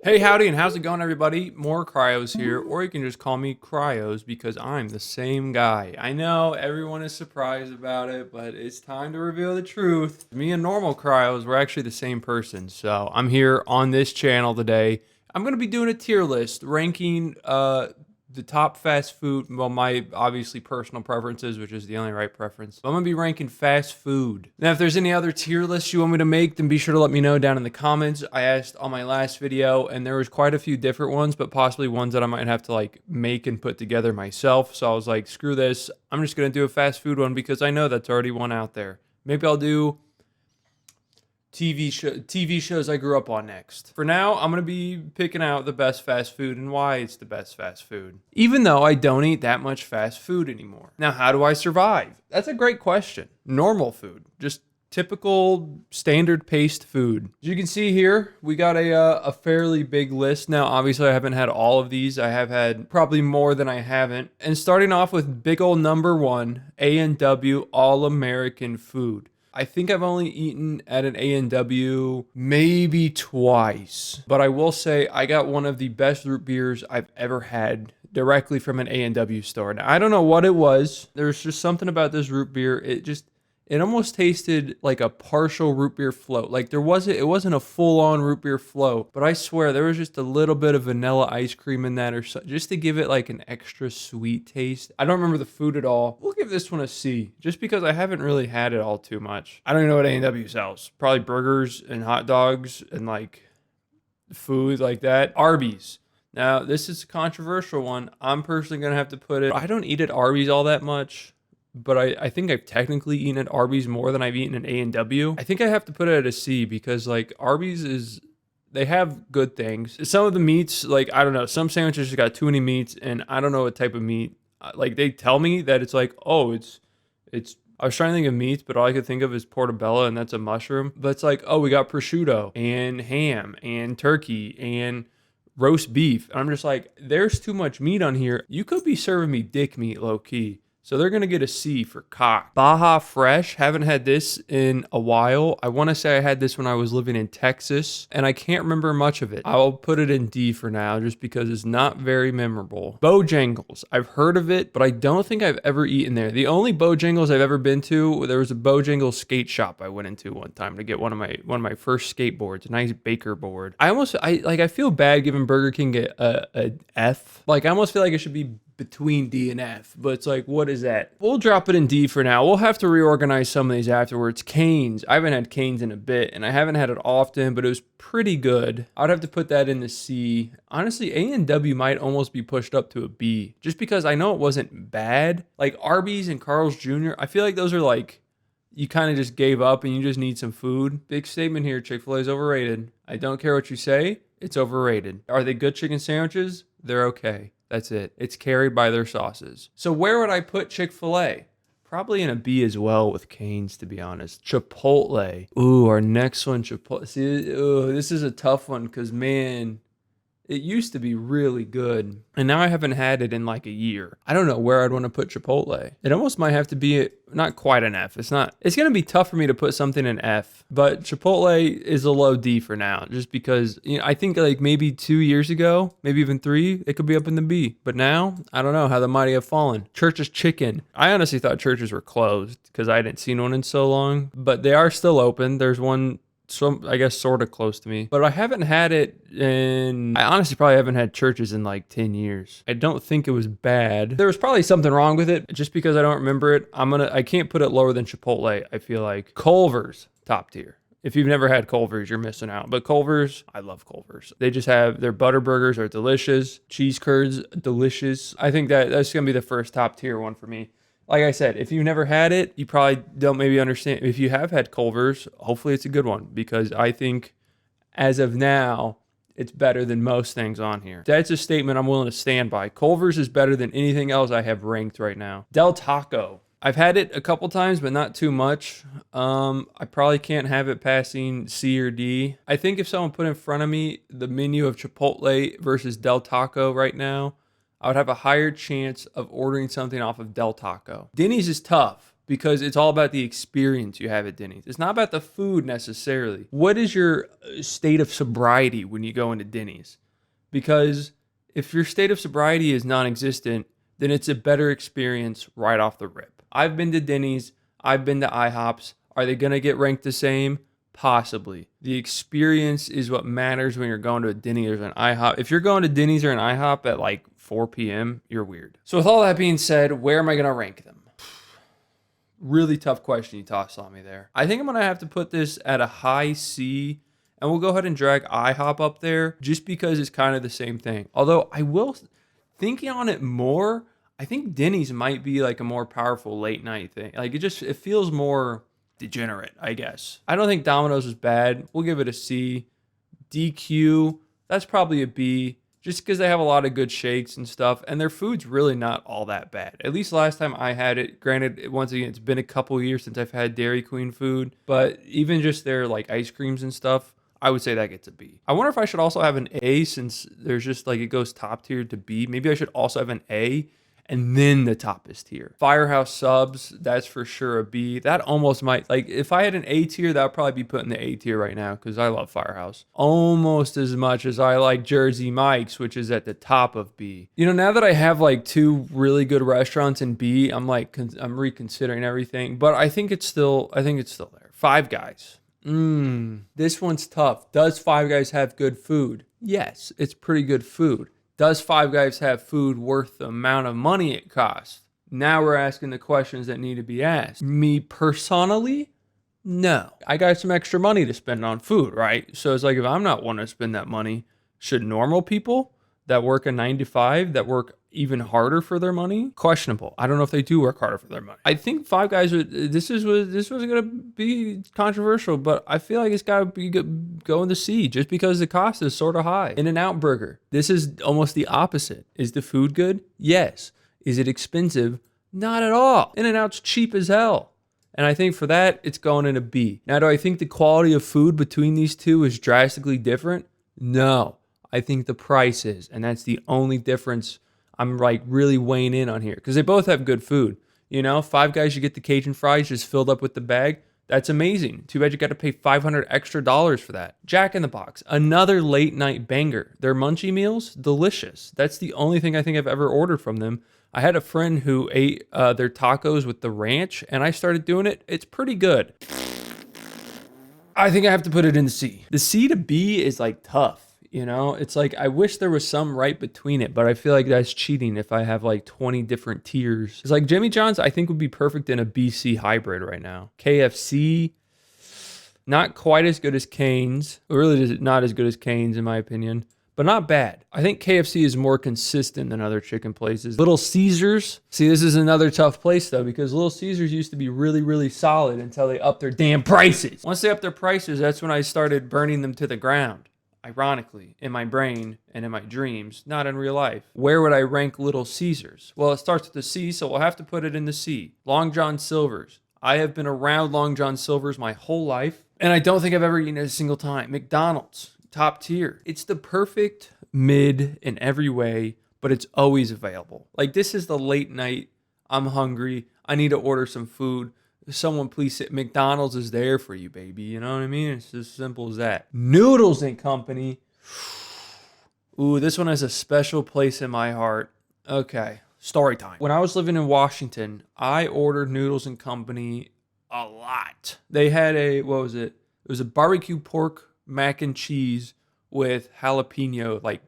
Hey, howdy, and how's it going, everybody? More Cryos here, or you can just call me Cryos because I'm the same guy. I know everyone is surprised about it, but it's time to reveal the truth. Me and normal Cryos, we're actually the same person. So I'm here on this channel today. I'm going to be doing a tier list ranking the top fast food, well, my obviously personal preferences, which is the only right preference. I'm gonna be ranking fast food. Now, if there's any other tier lists you want me to make, then be sure to let me know down in the comments. I asked on my last video, and there was quite a few different ones, but possibly ones that I might have to like make and put together myself. So I was like, screw this. I'm just gonna do a fast food one because I know that's already one out there. Maybe I'll do TV shows I grew up on next. For now, I'm going to be picking out the best fast food and why it's the best fast food, even though I don't eat that much fast food anymore. Now, how do I survive? That's a great question. Normal food, just typical standard paced food. As you can see here, we got a fairly big list. Now, obviously, I haven't had all of these. I have had probably more than I haven't. And starting off with big old number one, A&W All-American Food. I think I've only eaten at an A&W maybe twice, but I will say I got one of the best root beers I've ever had directly from an A&W store. Now, I don't know what it was. There's just something about this root beer. It almost tasted like a partial root beer float. Like it wasn't a full-on root beer float, but I swear there was just a little bit of vanilla ice cream in that or so, just to give it like an extra sweet taste. I don't remember the food at all. We'll give this one a C, just because I haven't really had it all too much. I don't even know what A&W sells. Probably burgers and hot dogs and like food like that. Arby's. Now, this is a controversial one. I'm personally going to have to put it, I don't eat at Arby's all that much, but I think I've technically eaten at Arby's more than I've eaten at A&W. I think I have to put it at a C because like they have good things. Some of the meats, like, I don't know, some sandwiches just got too many meats and I don't know what type of meat. Like they tell me that it's like, oh, it's, I was trying to think of meats, but all I could think of is portobello and that's a mushroom. But it's like, oh, we got prosciutto and ham and turkey and roast beef. And I'm just like, there's too much meat on here. You could be serving me dick meat low key. So they're going to get a C for cock. Baja Fresh, haven't had this in a while. I want to say I had this when I was living in Texas, and I can't remember much of it. I'll put it in D for now, just because it's not very memorable. Bojangles, I've heard of it, but I don't think I've ever eaten there. The only Bojangles I've ever been to, there was a Bojangles skate shop I went into one time to get one of my first skateboards, a nice Baker board. I feel bad giving Burger King a F. Like I almost feel like it should be between D and F, but it's like, what is that? We'll drop it in D for now. We'll have to reorganize some of these afterwards. Cane's, I haven't had Cane's in a bit, and I haven't had it often, but it was pretty good. I'd have to put that in the C. Honestly, A&W might almost be pushed up to a B, just because I know it wasn't bad. Like Arby's and Carl's Jr., I feel like those are like, you kind of just gave up and you just need some food. Big statement here, Chick-fil-A is overrated. I don't care what you say, it's overrated. Are they good chicken sandwiches? They're okay. That's it. It's carried by their sauces. So where would I put Chick-fil-A? Probably in a B as well with Cane's, to be honest. Chipotle. Ooh, our next one, Chipotle. See, ooh, this is a tough one because, man, it used to be really good, and now I haven't had it in like a year. I don't know where I'd want to put Chipotle. It almost might have to be not quite an F. It's going to be tough for me to put something in F, but Chipotle is a low D for now, just because, I think like maybe 2 years ago, maybe even 3, it could be up in the B, but now I don't know how the mighty have fallen. Church's Chicken. I honestly thought Church's were closed because I hadn't seen one in so long, but they are still open. There's one, so I guess sort of close to me, but I haven't had it I honestly probably haven't had Church's in like 10 years. I don't think it was bad. There was probably something wrong with it. Just because I don't remember it, I can't put it lower than Chipotle. I feel like Culver's top tier. If you've never had Culver's, you're missing out. But Culver's, I love Culver's. They just have their butter burgers are delicious. Cheese curds, delicious. I think that's going to be the first top tier one for me. Like I said, if you've never had it, you probably don't maybe understand. If you have had Culver's, hopefully it's a good one, because I think as of now, it's better than most things on here. That's a statement I'm willing to stand by. Culver's is better than anything else I have ranked right now. Del Taco. I've had it a couple times, but not too much. I probably can't have it passing C or D. I think if someone put in front of me the menu of Chipotle versus Del Taco right now, I would have a higher chance of ordering something off of Del Taco. Denny's is tough. because it's all about the experience you have at Denny's. It's not about the food necessarily. What is your state of sobriety when you go into Denny's? Because if your state of sobriety is non-existent, then it's a better experience right off the rip. I've been to Denny's. I've been to IHOPs. Are they going to get ranked the same? Possibly. The experience is what matters when you're going to a Denny's or an IHOP. If you're going to Denny's or an IHOP at like 4 p.m., you're weird. So with all that being said, where am I going to rank them? Really tough question you tossed on me there. I think I'm going to have to put this at a high C, and we'll go ahead and drag IHOP up there just because it's kind of the same thing. Although I will, thinking on it more, I think Denny's might be like a more powerful late night thing. Like it feels more degenerate, I guess. I don't think Domino's is bad. We'll give it a C. DQ, that's probably a B, just because they have a lot of good shakes and stuff, and their food's really not all that bad. At least last time I had it. Granted, once again, it's been a couple years since I've had Dairy Queen food, but even just their like ice creams and stuff, I would say that gets a B. I wonder if I should also have an A, since there's just like it goes top tier to B. Maybe I should also have an A and then the toppest tier. Firehouse Subs, that's for sure a B. That almost might, like if I had an A tier, that would probably be put in the A tier right now because I love Firehouse. Almost as much as I like Jersey Mike's, which is at the top of B. You know, now that I have like 2 really good restaurants in B, I'm reconsidering everything, but I think it's still there. Five Guys. This one's tough. Does Five Guys have good food? Yes, it's pretty good food. Does Five Guys have food worth the amount of money it costs? Now we're asking the questions that need to be asked. Me personally, no. I got some extra money to spend on food, right? So it's like if I'm not wanting to spend that money, should normal people that work a 9 to 5, that work even harder for their money? Questionable. I don't know if they do work harder for their money. I think Five Guys, this was going to be controversial, but I feel like it's got to be going to C just because the cost is sort of high. In-N-Out Burger, this is almost the opposite. Is the food good? Yes. Is it expensive? Not at all. In-N-Out's cheap as hell. And I think for that, it's going in a B. Now, do I think the quality of food between these two is drastically different? No. I think the price is, and that's the only difference I'm like really weighing in on here because they both have good food. You know, Five Guys, you get the Cajun fries just filled up with the bag. That's amazing. Too bad you got to pay $500 extra for that. Jack in the Box, another late night banger. Their munchie meals, delicious. That's the only thing I think I've ever ordered from them. I had a friend who ate their tacos with the ranch, and I started doing it. It's pretty good. I think I have to put it in C. The C to B is like tough. You know, it's like I wish there was some right between it, but I feel like that's cheating if I have like 20 different tiers. It's like Jimmy John's, I think would be perfect in a BC hybrid right now. KFC, not quite as good as Cane's. Really not as good as Cane's in my opinion, but not bad. I think KFC is more consistent than other chicken places. Little Caesars. See, this is another tough place though, because Little Caesars used to be really, really solid until they upped their damn prices. Once they upped their prices, that's when I started burning them to the ground. Ironically, in my brain and in my dreams, not in real life. Where would I rank Little Caesars? Well, it starts with a C, so we'll have to put it in the C. Long John Silver's. I have been around Long John Silver's my whole life, and I don't think I've ever eaten it a single time. McDonald's, top tier. It's the perfect mid in every way, but it's always available. Like, this is the late night, I'm hungry, I need to order some food. Someone please sit. McDonald's is there for you, baby. You know what I mean? It's as simple as that. Noodles and Company. Ooh, this one has a special place in my heart. Okay, story time. When I was living in Washington, I ordered Noodles and Company a lot. They had what was it? It was a barbecue pork mac and cheese with jalapeno, like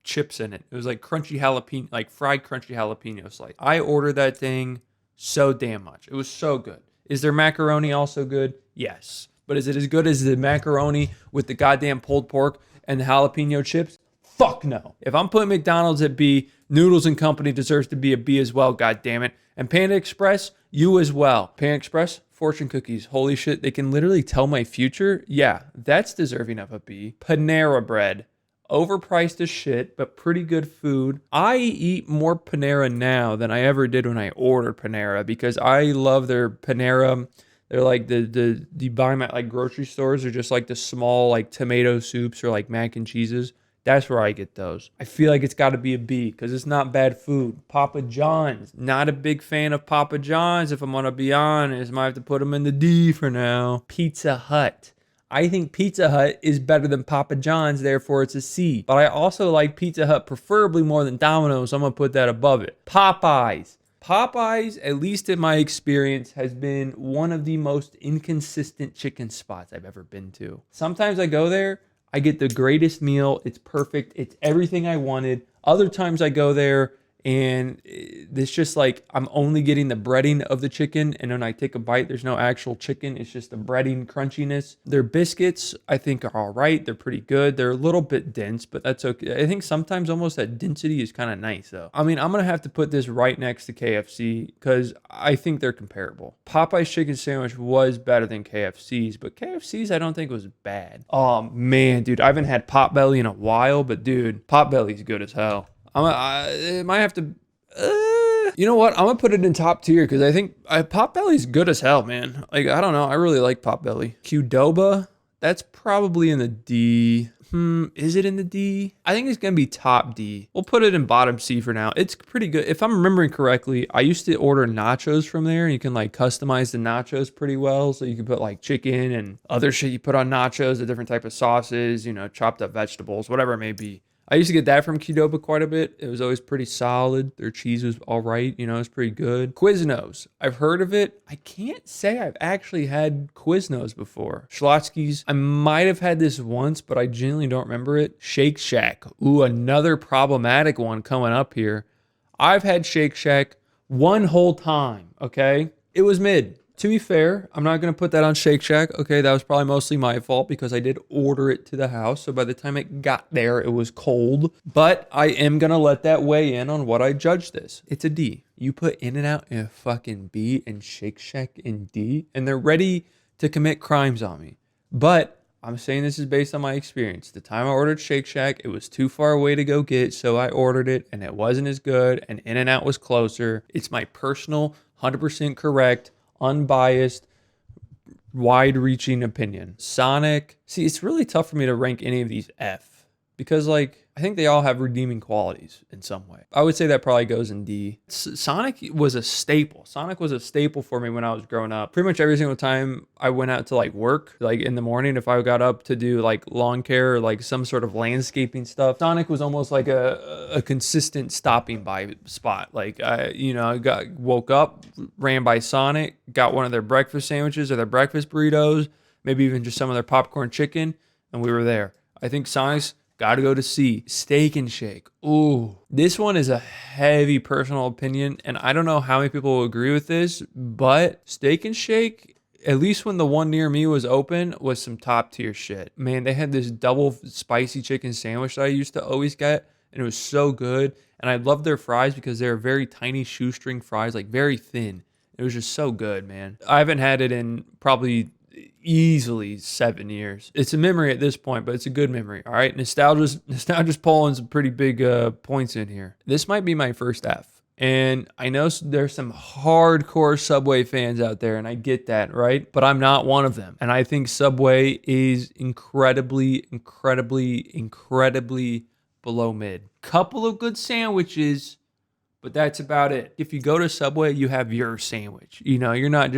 chips in it. It was like crunchy jalapeno, like fried crunchy jalapeno slice. I ordered that thing so damn much. It was so good. Is their macaroni also good? Yes. But is it as good as the macaroni with the goddamn pulled pork and the jalapeno chips? Fuck no. If I'm putting McDonald's at B, Noodles and Company deserves to be a B as well, goddammit. And Panda Express, you as well. Panda Express, fortune cookies. Holy shit, they can literally tell my future? Yeah, that's deserving of a B. Panera Bread. Overpriced as shit, but pretty good food. I eat more Panera now than I ever did when I ordered Panera because I love their Panera. They're like you buy them at like grocery stores. They're just like the small like tomato soups or like mac and cheeses. That's where I get those. I feel like it's got to be a B because it's not bad food. Papa John's. Not a big fan of Papa John's, if I'm going to be honest. Might have to put them in the D for now. Pizza Hut. I think Pizza Hut is better than Papa John's, therefore it's a C. But I also like Pizza Hut preferably more than Domino's, so I'm going to put that above it. Popeyes. Popeyes, at least in my experience, has been one of the most inconsistent chicken spots I've ever been to. Sometimes I go there, I get the greatest meal. It's perfect. It's everything I wanted. Other times I go there and it's just like I'm only getting the breading of the chicken. And when I take a bite, there's no actual chicken. It's just the breading crunchiness. Their biscuits, I think, are all right. They're pretty good. They're a little bit dense, but that's okay. I think sometimes almost that density is kind of nice, though. I mean, I'm going to have to put this right next to KFC because I think they're comparable. Popeye's chicken sandwich was better than KFC's, but KFC's I don't think was bad. Man, dude, I haven't had Potbelly in a while, but dude, Potbelly's good as hell. I might have to. You know what? I'm gonna put it in top tier because I think Potbelly's good as hell, man. Like I don't know, I really like Potbelly. Qdoba, that's probably in the D. Is it in the D? I think it's gonna be top D. We'll put it in bottom C for now. It's pretty good. If I'm remembering correctly, I used to order nachos from there. You can like customize the nachos pretty well. So you can put like chicken and other shit you put on nachos, a different type of sauces, you know, chopped up vegetables, whatever it may be. I used to get that from Qdoba quite a bit. It was always pretty solid. Their cheese was all right. You know, it's pretty good. Quiznos. I've heard of it. I can't say I've actually had Quiznos before. Schlotzsky's. I might have had this once, but I genuinely don't remember it. Shake Shack. Ooh, another problematic one coming up here. I've had Shake Shack one whole time, okay? It was mid. To be fair, I'm not going to put that on Shake Shack. Okay, that was probably mostly my fault because I did order it to the house. So by the time it got there, it was cold. But I am going to let that weigh in on what I judge this. It's a D. You put In-N-Out in a fucking B and Shake Shack in D, and they're ready to commit crimes on me. But I'm saying this is based on my experience. The time I ordered Shake Shack, it was too far away to go get, so I ordered it, and it wasn't as good, and In-N-Out was closer. It's my personal, 100% correct, unbiased, wide-reaching opinion. Sonic. See, it's really tough for me to rank any of these F because, like, I think they all have redeeming qualities in some way. I would say that probably goes in D. Sonic was a staple. Sonic was a staple for me when I was growing up. Pretty much every single time I went out to like work, like in the morning, if I got up to do like lawn care or like some sort of landscaping stuff, Sonic was almost like a consistent stopping by spot. Like woke up, ran by Sonic, got one of their breakfast sandwiches or their breakfast burritos, maybe even just some of their popcorn chicken, and we were there. I think Sonic's got to go to C. Steak and Shake. Ooh, this one is a heavy personal opinion, and I don't know how many people will agree with this, but Steak and Shake, at least when the one near me was open, was some top tier shit. Man, they had this double spicy chicken sandwich that I used to always get, and it was so good. And I loved their fries because they're very tiny shoestring fries, like very thin. It was just so good, man. I haven't had it in probably easily 7 years. It's a memory at this point, but it's a good memory. All right, nostalgia's pulling some pretty big points in here. This might be my first F, and I know there's some hardcore Subway fans out there, and I get that, right? But I'm not one of them, and I think Subway is incredibly below mid. Couple of good sandwiches, but that's about it. If you go to Subway, you have your sandwich. You know, you're not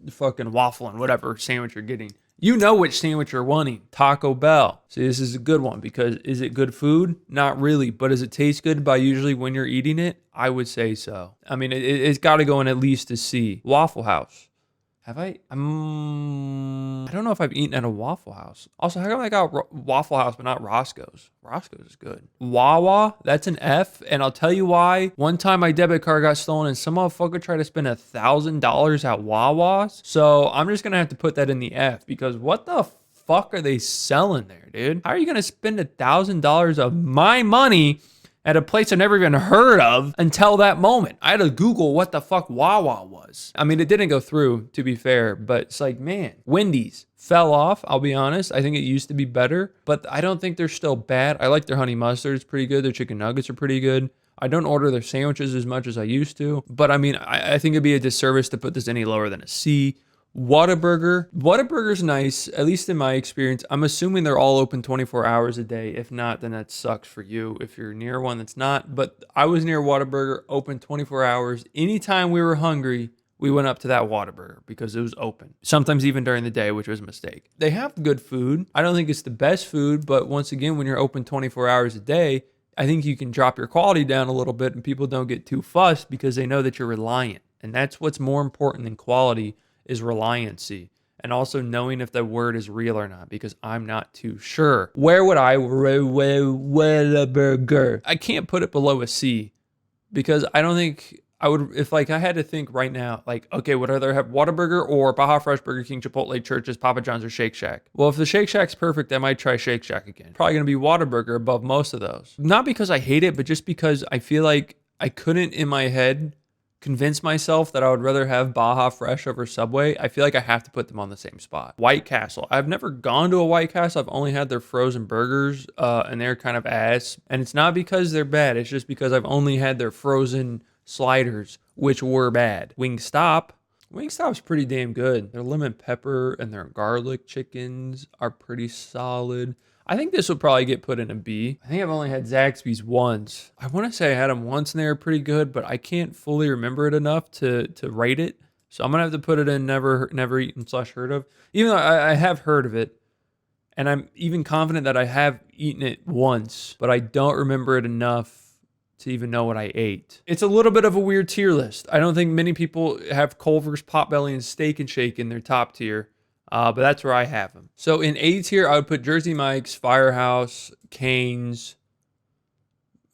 fucking waffling whatever sandwich you're getting. You know which sandwich you're wanting. Taco Bell. See, this is a good one because is it good food? Not really. But does it taste good by usually when you're eating it? I would say so. I mean, it's got to go in at least a C. Waffle House. Have I? I don't know if I've eaten at a Waffle House. Also, how come I got Waffle House but not Roscoe's? Roscoe's is good. Wawa, that's an F, and I'll tell you why. One time my debit card got stolen and some motherfucker tried to spend $1,000 at Wawa's. So I'm just going to have to put that in the F because what the fuck are they selling there, dude? How are you going to spend $1,000 of my money at a place I never even heard of until that moment? I had to Google what the fuck Wawa was. I mean, it didn't go through, to be fair, but it's like, man, Wendy's fell off, I'll be honest. I think it used to be better, but I don't think they're still bad. I like their honey mustard. It's pretty good. Their chicken nuggets are pretty good. I don't order their sandwiches as much as I used to, but I mean, I think it'd be a disservice to put this any lower than a C Whataburger. Whataburger's nice, at least in my experience. I'm assuming they're all open 24 hours a day. If not, then that sucks for you if you're near one that's not. But I was near Whataburger, open 24 hours. Anytime we were hungry, we went up to that Whataburger because it was open. Sometimes even during the day, which was a mistake. They have good food. I don't think it's the best food, but once again, when you're open 24 hours a day, I think you can drop your quality down a little bit and people don't get too fussed because they know that you're reliant. And that's what's more important than quality is reliancy. And also knowing if the word is real or not, because I'm not too sure. Where would I Whataburger? I can't put it below a C because I don't think I would, if like I had to think right now, like, okay, would I rather have Whataburger or Baja Fresh, Burger King, Chipotle, Church's, Papa John's, or Shake Shack? Well, if the Shake Shack's perfect, I might try Shake Shack again. Probably gonna be Whataburger above most of those. Not because I hate it, but just because I feel like I couldn't in my head convince myself that I would rather have Baja Fresh over Subway. I feel like I have to put them on the same spot. White Castle. I've never gone to a White Castle. I've only had their frozen burgers, and they're kind of ass. And it's not because they're bad. It's just because I've only had their frozen sliders, which were bad. Wingstop's pretty damn good. Their lemon pepper and their garlic chickens are pretty solid. I think this would probably get put in a B. I think I've only had Zaxby's once. I want to say I had them once and they were pretty good, but I can't fully remember it enough to rate it. So I'm going to have to put it in never eaten / heard of. Even though I have heard of it, and I'm even confident that I have eaten it once, but I don't remember it enough to even know what I ate. It's a little bit of a weird tier list. I don't think many people have Culver's, Potbelly, and Steak and Shake in their top tier. But that's where I have them. So in A tier, I would put Jersey Mike's, Firehouse, Cane's,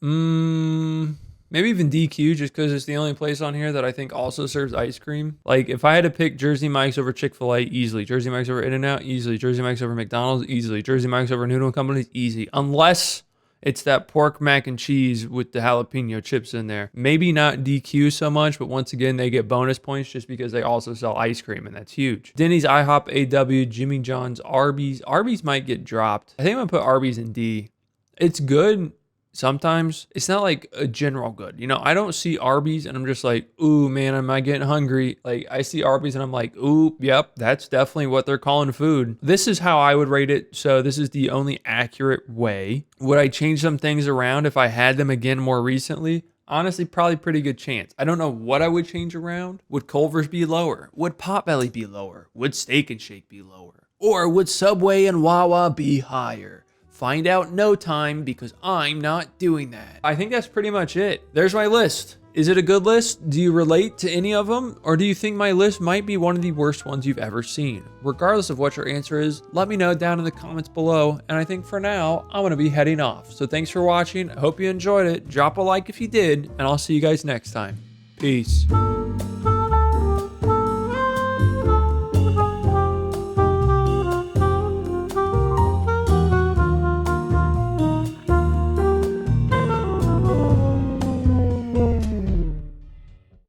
maybe even DQ, just because it's the only place on here that I think also serves ice cream. Like if I had to pick Jersey Mike's over Chick-fil-A, easily. Jersey Mike's over In-N-Out, easily. Jersey Mike's over McDonald's, easily. Jersey Mike's over Noodle Company, easy. Unless it's that pork mac and cheese with the jalapeno chips in there. Maybe not DQ so much, but once again, they get bonus points just because they also sell ice cream, and that's huge. Denny's, IHOP, AW, Jimmy John's, Arby's. Arby's might get dropped. I think I'm going to put Arby's in D. It's good sometimes. It's not like a general good. You know, I don't see Arby's and I'm just like, ooh, man, am I getting hungry? Like, I see Arby's and I'm like, ooh, yep, that's definitely what they're calling food. This is how I would rate it. So this is the only accurate way. Would I change some things around if I had them again more recently? Honestly, probably pretty good chance. I don't know what I would change around. Would Culver's be lower? Would Potbelly be lower? Would Steak and Shake be lower? Or would Subway and Wawa be higher? Find out no time, because I'm not doing that. I think that's pretty much it. There's my list. Is it a good list? Do you relate to any of them? Or do you think my list might be one of the worst ones you've ever seen? Regardless of what your answer is, let me know down in the comments below. And I think for now, I'm gonna be heading off. So thanks for watching. I hope you enjoyed it. Drop a like if you did, and I'll see you guys next time. Peace.